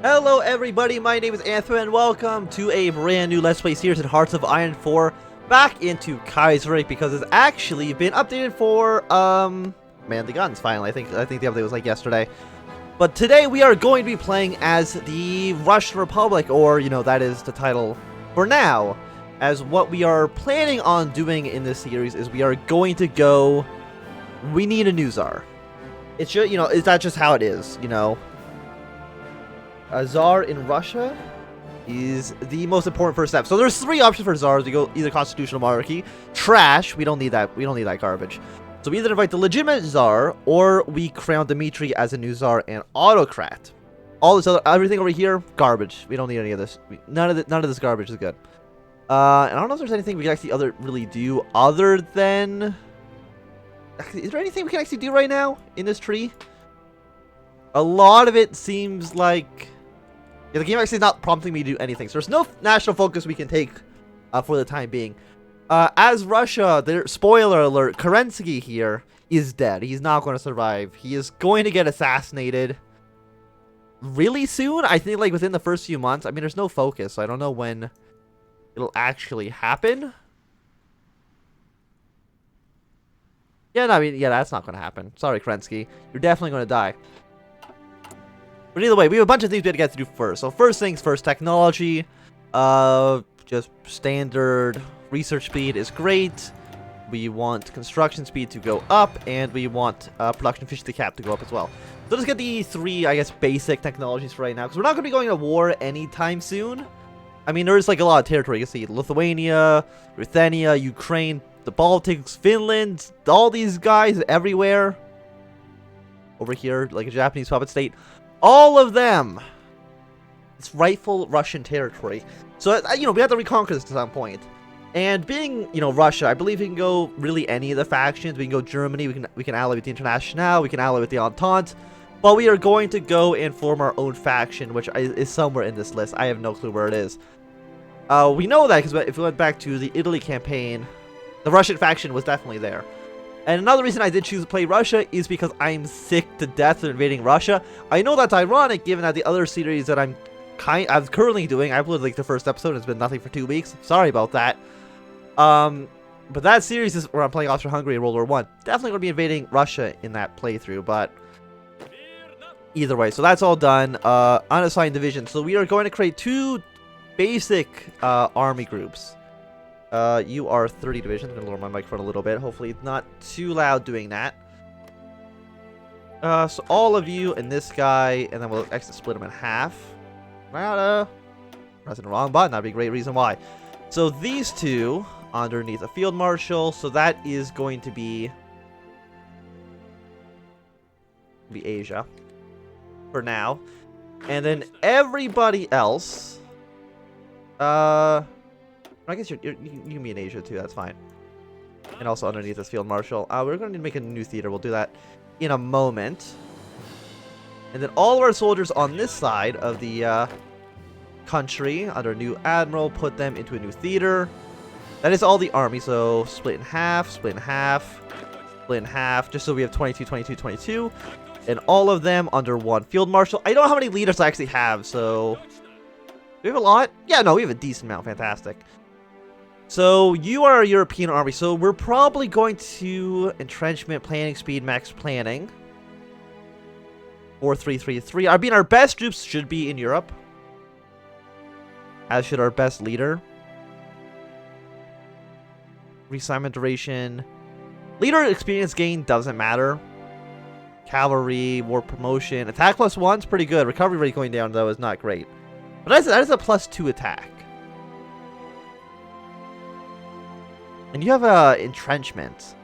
Hello everybody, my name is Anthony and welcome to a brand new Let's Play series in Hearts of Iron 4 back into Kaiserreich because it's actually been updated for, man, the guns finally. I think the update was like yesterday. But today we are going to be playing as the Russian Republic, or, you know, that is the title for now. As what we are planning on doing in this series is we are going to go, we need a new Tsar. It's just, you know, is that just how it is, you know? A Tsar in Russia is the most important first step. So there's three options for Tsars. We go either constitutional monarchy, trash. We don't need that. We don't need that garbage. So we either invite the legitimate Tsar, or we crown Dmitry as a new Tsar and autocrat. All this other, everything over here, garbage. We don't need any of this. None of this garbage is good. And I don't know if there's anything we can actually really do other than. Is there anything we can actually do right now in this tree? A lot of it seems like. Yeah, the game actually is not prompting me to do anything. So there's no national focus we can take for the time being. As Russia, spoiler alert, Kerensky here is dead. He's not going to survive. He is going to get assassinated really soon. I think like within the first few months. I mean, there's no focus, so I don't know when it'll actually happen. Yeah, no, I mean, yeah, that's not going to happen. Sorry, Kerensky. You're definitely going to die. But either way, we have a bunch of things we have to get to do first. So first things first, technology. Just standard research speed is great. We want construction speed to go up, and we want production efficiency cap to go up as well. So let's get the three, I guess, basic technologies for right now, because we're not going to be going to war anytime soon. I mean, there's like a lot of territory. You can see Lithuania, Ruthenia, Ukraine, the Baltics, Finland, all these guys everywhere. Over here, like a Japanese puppet state. All of them. It's rightful Russian territory. So, you know, we have to reconquer this at some point. And being, you know, Russia, I believe we can go really any of the factions. We can go Germany, we can ally with the Internationale, we can ally with the Entente. But we are going to go and form our own faction, which is somewhere in this list. I have no clue where it is. We know that because if we went back to the Italy campaign, the Russian faction was definitely there. And another reason I did choose to play Russia is because I'm sick to death of invading Russia. I know that's ironic given that the other series that I'm currently doing, I uploaded like the first episode, it's been nothing for 2 weeks. Sorry about that. But that series is where I'm playing Austria-Hungary in World War I. Definitely going to be invading Russia in that playthrough, but either way. So that's all done. Unassigned division. So we are going to create two basic army groups. You are 30 divisions. I'm going to lower my microphone a little bit. Hopefully it's not too loud doing that. So all of you and this guy, and then we'll actually split them in half. Pressing the wrong button. That'd be a great reason why. So these two underneath a field marshal. So that is going to be Asia for now. And then everybody else. I guess you can be in Asia too, that's fine. And also underneath this field marshal. We're going to need to make a new theater. We'll do that in a moment. And then all of our soldiers on this side of the country, under new admiral, put them into a new theater. That is all the army, so split in half, split in half, split in half, just so we have 22, 22, 22. And all of them under one field marshal. I don't know how many leaders I actually have, so... Do we have a lot? Yeah, no, we have a decent amount. Fantastic. So, you are a European army, so we're probably going to entrenchment, planning, speed, max planning. 4-3-3-3. I mean, our best troops should be in Europe. As should our best leader. Reassignment duration. Leader experience gain doesn't matter. Cavalry, war promotion. Attack +1's pretty good. Recovery rate going down, though, is not great. But that is a +2 attack. And you have entrenchment.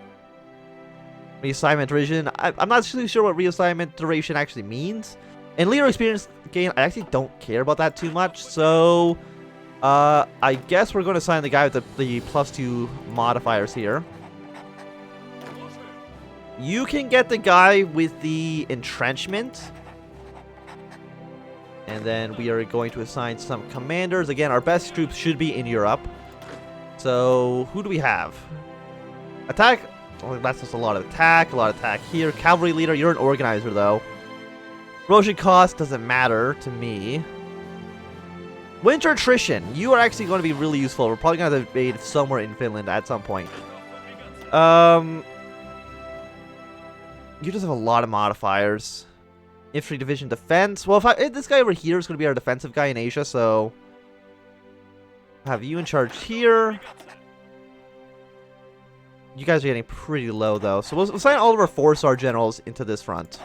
Reassignment duration. I'm not really sure what reassignment duration actually means. And leader experience gain, I actually don't care about that too much. So, I guess we're going to assign the guy with the +2 modifiers here. You can get the guy with the entrenchment. And then we are going to assign some commanders. Again, our best troops should be in Europe. So, who do we have? Attack. Oh, that's just a lot of attack here. Cavalry leader, you're an organizer, though. Erosion cost doesn't matter to me. Winter attrition. You are actually going to be really useful. We're probably going to invade somewhere in Finland at some point. You just have a lot of modifiers. Infantry division defense. Well, if this guy over here is going to be our defensive guy in Asia, so have you in charge here. You guys are getting pretty low, though. So we'll assign all of our 4-star generals into this front.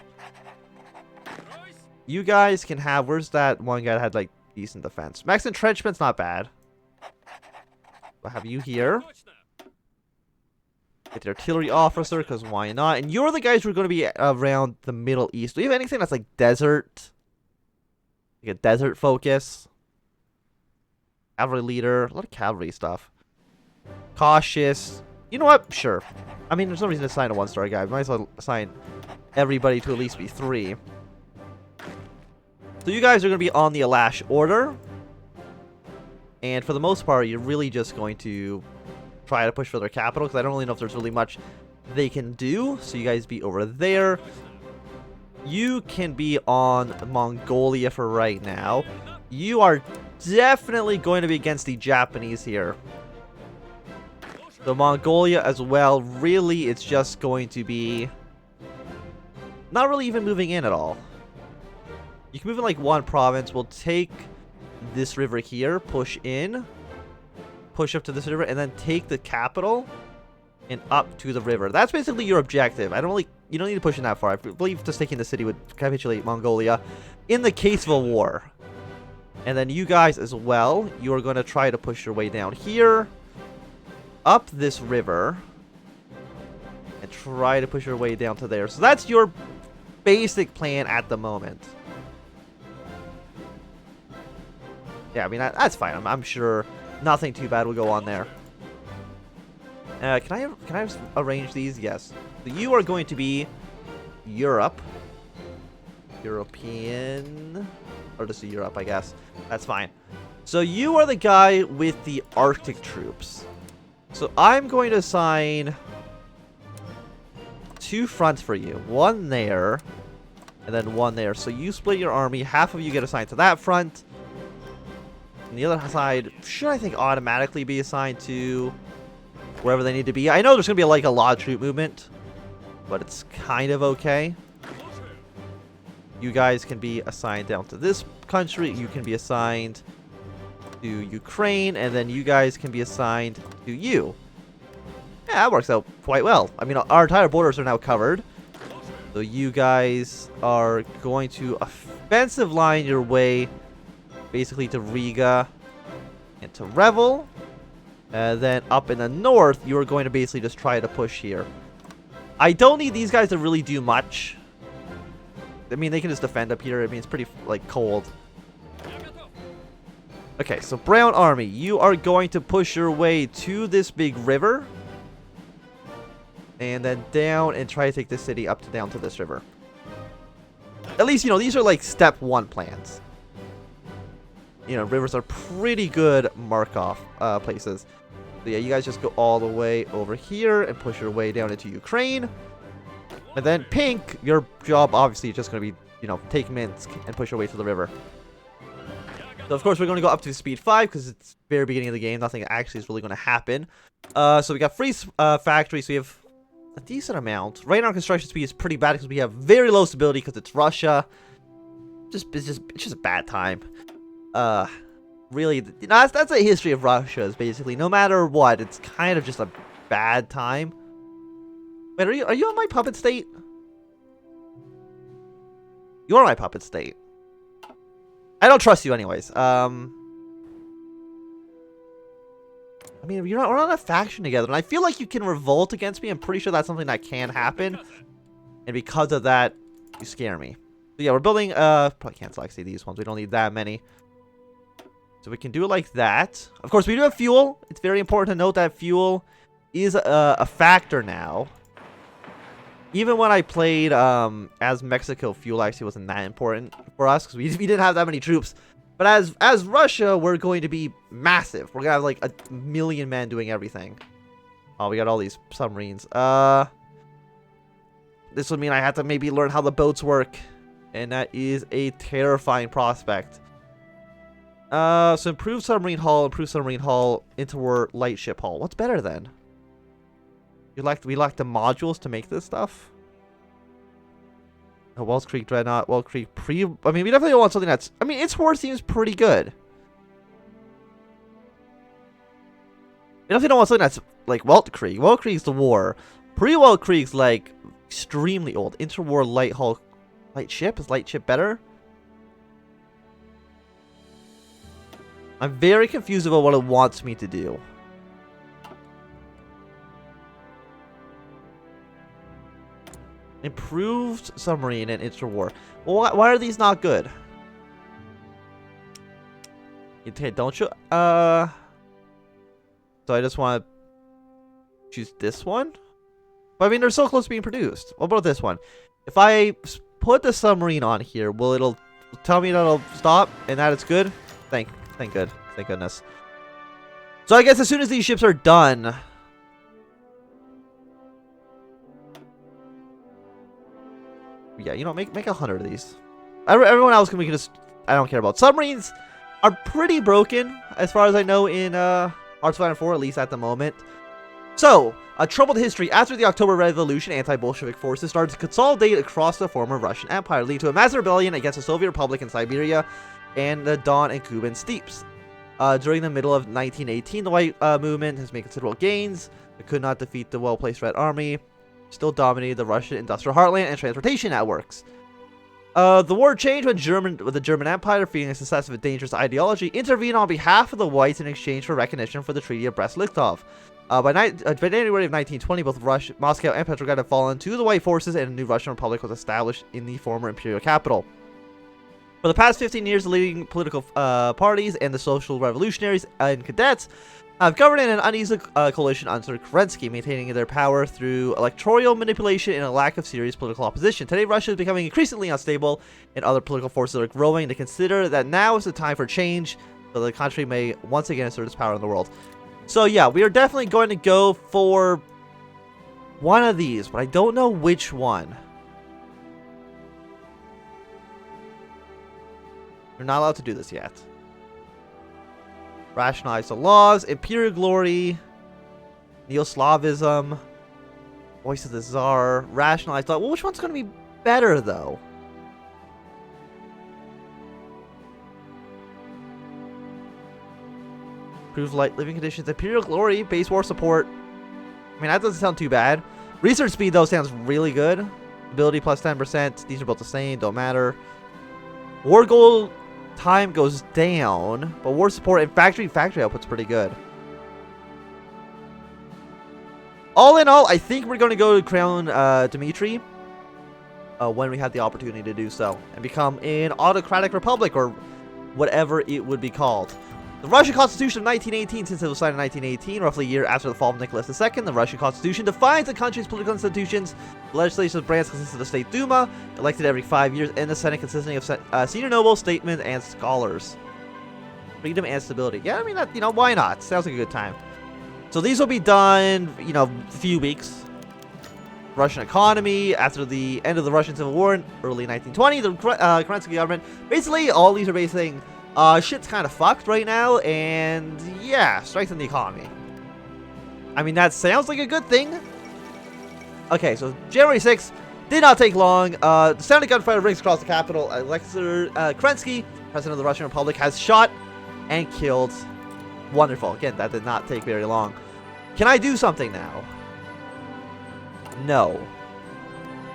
You guys can have... Where's that one guy that had, like, decent defense? Max entrenchment's not bad. We'll have you here. Get the artillery officer, because why not? And you're the guys who are going to be around the Middle East. Do you have anything that's, like, desert? Like a desert focus? Cavalry leader. A lot of cavalry stuff. Cautious. You know what? Sure. I mean, there's no reason to assign a 1-star guy. Might as well assign everybody to at least be 3. So you guys are going to be on the Alash order. And for the most part, you're really just going to try to push for their capital, because I don't really know if there's really much they can do. So you guys be over there. You can be on Mongolia for right now. You are definitely going to be against the Japanese here. So Mongolia as well, really it's just going to be not really even moving in at all. You can move in like one province. We'll take this river here, push in, push up to this river, and then take the capital and up to the river. That's basically your objective. You don't need to push in that far. I believe just taking the city would capitulate Mongolia in the case of a war. And then you guys as well, you are going to try to push your way down here, up this river, and try to push your way down to there. So that's your basic plan at the moment. Yeah, I mean, that's fine. I'm sure nothing too bad will go on there. Can I just arrange these? Yes. So you are going to be Europe. European. Or just Europe, I guess. That's fine. So you are the guy with the Arctic troops. So I'm going to assign 2 fronts for you. One there, and then one there. So you split your army. Half of you get assigned to that front. And the other side should, I think, automatically be assigned to wherever they need to be. I know there's going to be like a lot of troop movement, but it's kind of okay. You guys can be assigned down to this country. You can be assigned to Ukraine, and then you guys can be assigned to you. Yeah, that works out quite well. I mean, our entire borders are now covered. So you guys are going to offensive line your way basically to Riga and to Revel. Then up in the north, you are going to basically just try to push here. I don't need these guys to really do much. I mean, they can just defend up here. I mean, it's pretty, like, cold. Okay, so Brown Army, you are going to push your way to this big river. And then down and try to take this city up to down to this river. At least, you know, these are like step 1 plans. You know, rivers are pretty good mark-off places. So yeah, you guys just go all the way over here and push your way down into Ukraine. And then Pink, your job obviously is just going to be, you know, take Minsk and push your way to the river. So, of course, we're going to go up to speed 5 because it's very beginning of the game. Nothing actually is really going to happen. So, we got free factory. So, we have a decent amount. Right now, our construction speed is pretty bad because we have very low stability because it's Russia. It's just a bad time. Really, you know, that's a history of Russia, is basically. No matter what, it's kind of just a bad time. Wait, are you on my puppet state? You're my puppet state. I don't trust you anyways. I mean, we're not a faction together, and I feel like you can revolt against me. I'm pretty sure that's something that can happen. And because of that, you scare me. So yeah, we're building, probably cancel actually these ones. We don't need that many. So we can do it like that. Of course, we do have fuel. It's very important to note that fuel is a factor now. Even when I played as Mexico, fuel actually wasn't that important for us because we didn't have that many troops. But as Russia, we're going to be massive. We're going to have like 1 million men doing everything. Oh, we got all these submarines. This would mean I have to maybe learn how the boats work And that is a terrifying prospect. So improve submarine hull, interwar light ship hull. What's better then? We lack the modules to make this stuff. Wells Creek Dreadnought, Wells Creek I mean, we definitely want something that's... I mean, its war seems pretty good. We definitely don't want something that's like Welt Krieg. Welt Krieg's the war. Pre-Welt Krieg's like extremely old. Interwar light hull, light ship. Is light ship better? I'm very confused about what it wants me to do. Improved submarine and interwar. Well, why are these not good? Okay, don't you? So I just want to choose this one. But I mean, they're so close to being produced. What about this one? If I put the submarine on here, will it'll tell me that it'll stop and that it's good? Thank goodness. So I guess as soon as these ships are done. Yeah, you know, make 100 of these. Everyone else can just... I don't care about. Submarines are pretty broken, as far as I know, in Hearts of Iron 4, at least at the moment. So, a troubled history. After the October Revolution, anti-Bolshevik forces started to consolidate across the former Russian Empire, leading to a massive rebellion against the Soviet Republic in Siberia and the Don and Kuban steppes. During the middle of 1918, the White movement has made considerable gains. It could not defeat the well-placed Red Army. Still dominated the Russian industrial heartland and transportation networks. The war changed when the German Empire, feeling the success of a dangerous ideology, intervened on behalf of the Whites in exchange for recognition for the Treaty of Brest-Litovsk. By January of 1920, both Moscow and Petrograd had fallen to the White forces, and a new Russian Republic was established in the former imperial capital. For the past 15 years, the leading political parties and the social revolutionaries and cadets have governed in an uneasy coalition under Kerensky, maintaining their power through electoral manipulation and a lack of serious political opposition. Today, Russia is becoming increasingly unstable, and other political forces are growing. They consider that now is the time for change, so the country may once again assert its power in the world. So yeah, we are definitely going to go for one of these, but I don't know which one. We're not allowed to do this yet. Rationalize the laws, imperial glory, Neoslavism, voice of the Tsar, rationalize law. Well, which one's going to be better, though? Improve light living conditions, imperial glory, base war support. I mean, that doesn't sound too bad. Research speed, though, sounds really good. Ability plus 10%. These are both the same, don't matter. War goal time goes down, but war support and factory output's pretty good. All in all, I think we're going to go to crown Dmitry when we have the opportunity to do so and become an autocratic republic, or whatever it would be called. The Russian Constitution of 1918, since it was signed in 1918, roughly a year after the fall of Nicholas II, the Russian Constitution defines the country's political institutions. The legislative branch consists of the State Duma, elected every 5 years, and the Senate consisting of senior nobles, statesmen, and scholars. Freedom and stability. Yeah, I mean, that, you know, why not? Sounds like a good time. So these will be done, you know, a few weeks. Russian economy, after the end of the Russian Civil War in early 1920, the Kerensky government, basically all these are basically shit's kind of fucked right now, and yeah, strengthen the economy. I mean, that sounds like a good thing. Okay, so January 6th did not take long. The sound of gunfire rings across the capital. Alexander Kerensky, president of the Russian Republic, has shot and killed. Wonderful. Again, that did not take very long. Can I do something now? No.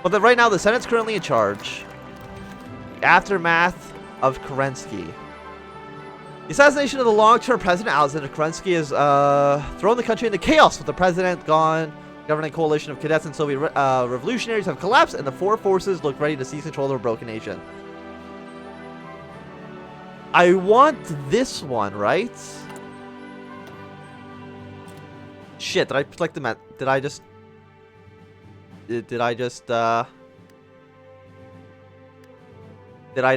But right now, the Senate's currently in charge. The aftermath of Kerensky. The assassination of the long-term president, Alexander Kerensky, has thrown the country into chaos, with the president gone. Governing coalition of cadets and Soviet revolutionaries have collapsed, and the four forces look ready to seize control of a broken nation. I want this one, right? Shit, did I select the did I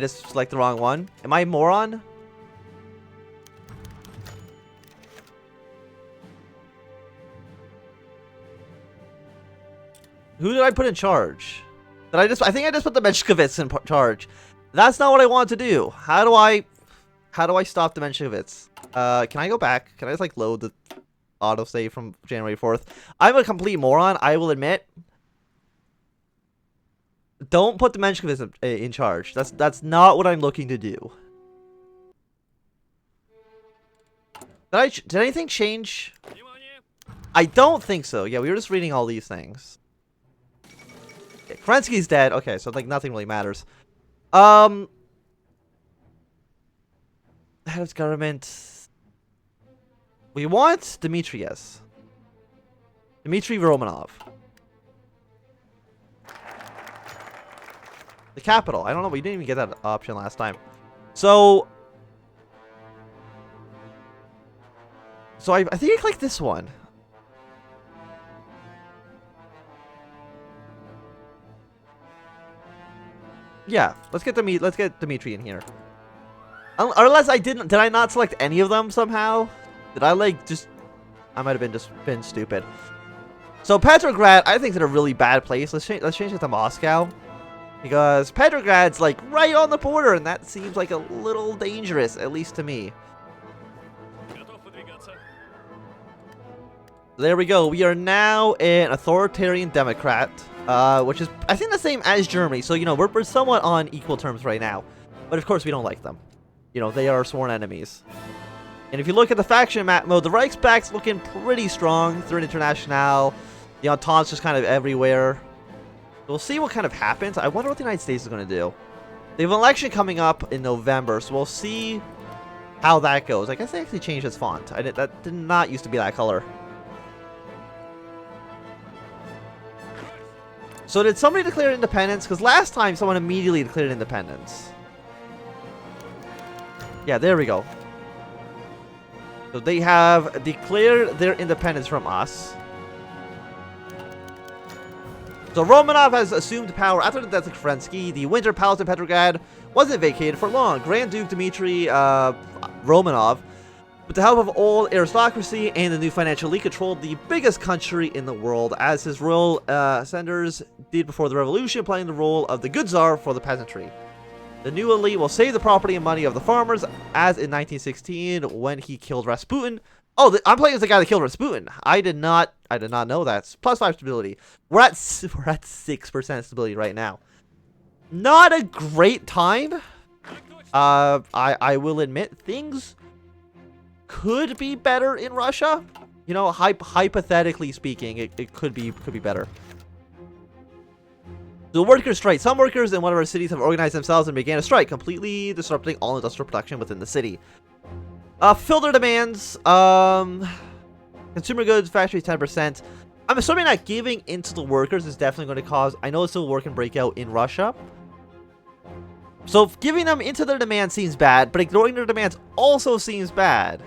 just select the wrong one? Am I a moron? Who did I put in charge? I think I just put the Menshevitz in charge. That's not what I want to do. How do I stop the Menshevitz? Can I go back? Can I just like load the autosave from January 4th? I'm a complete moron, I will admit. Don't put the Menshevitz in charge. That's not what I'm looking to do. Did anything change? I don't think so. Yeah, we were just reading all these things. Yeah, Kerensky's dead. Okay, so like nothing really matters. Head of government. We want Demetrius. Dmitry Romanov. The capital. I don't know. We didn't even get that option last time. So I think I clicked this one. Yeah, let's get Dmitry in here. Unless I didn't. Did I not select any of them somehow? Did I like just? I might have been stupid. So Petrograd, I think, is in a really bad place. Let's change it to Moscow, because Petrograd's like right on the border, and that seems like a little dangerous, at least to me. There we go. We are now an authoritarian democrat, which is, I think, the same as Germany. So, you know, we're somewhat on equal terms right now. But, of course, we don't like them. You know, they are sworn enemies. And if you look at the faction map mode, the Reichsbank's looking pretty strong. Third International. The Entente's just kind of everywhere. We'll see what kind of happens. I wonder what the United States is going to do. They have an election coming up in November, so we'll see how that goes. I guess they actually changed its font. That did not used to be that color. So did somebody declare independence? Because last time someone immediately declared independence. Yeah, there we go. So they have declared their independence from us. So Romanov has assumed power after the death of Kerensky. The Winter Palace in Petrograd wasn't vacated for long. Grand Duke Dmitry Romanov, with the help of old aristocracy and the new financial elite, controlled the biggest country in the world, as his royal ascenders did before the revolution, playing the role of the good czar for the peasantry. The new elite will save the property and money of the farmers, as in 1916 when he killed Rasputin. Oh, I'm playing as the guy that killed Rasputin. I did not know that. +5 stability. We're at 6% stability right now. Not a great time. I will admit, things could be better in Russia. You know, hypothetically speaking, it could be better. The workers' strike. Some workers in one of our cities have organized themselves and began a strike, completely disrupting all industrial production within the city. Fill their demands. Consumer goods, factories, 10%. I'm assuming that giving into the workers is definitely going to cause... I know it's still work and breakout in Russia. So giving them into their demands seems bad, but ignoring their demands also seems bad.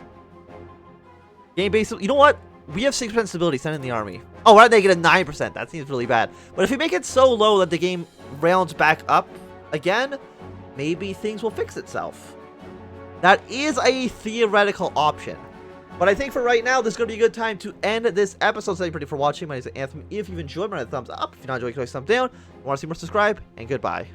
Game basically... You know what? We have 6% stability, send in the army. Oh, we're at negative 9%. That seems really bad. But if we make it so low that the game rounds back up again, maybe things will fix itself. That is a theoretical option. But I think for right now, this is going to be a good time to end this episode. Thank you for watching. My name is Anthem. If you've enjoyed, give it a thumbs up. If you're not enjoying, click thumbs down. If you want to see more, subscribe. And goodbye.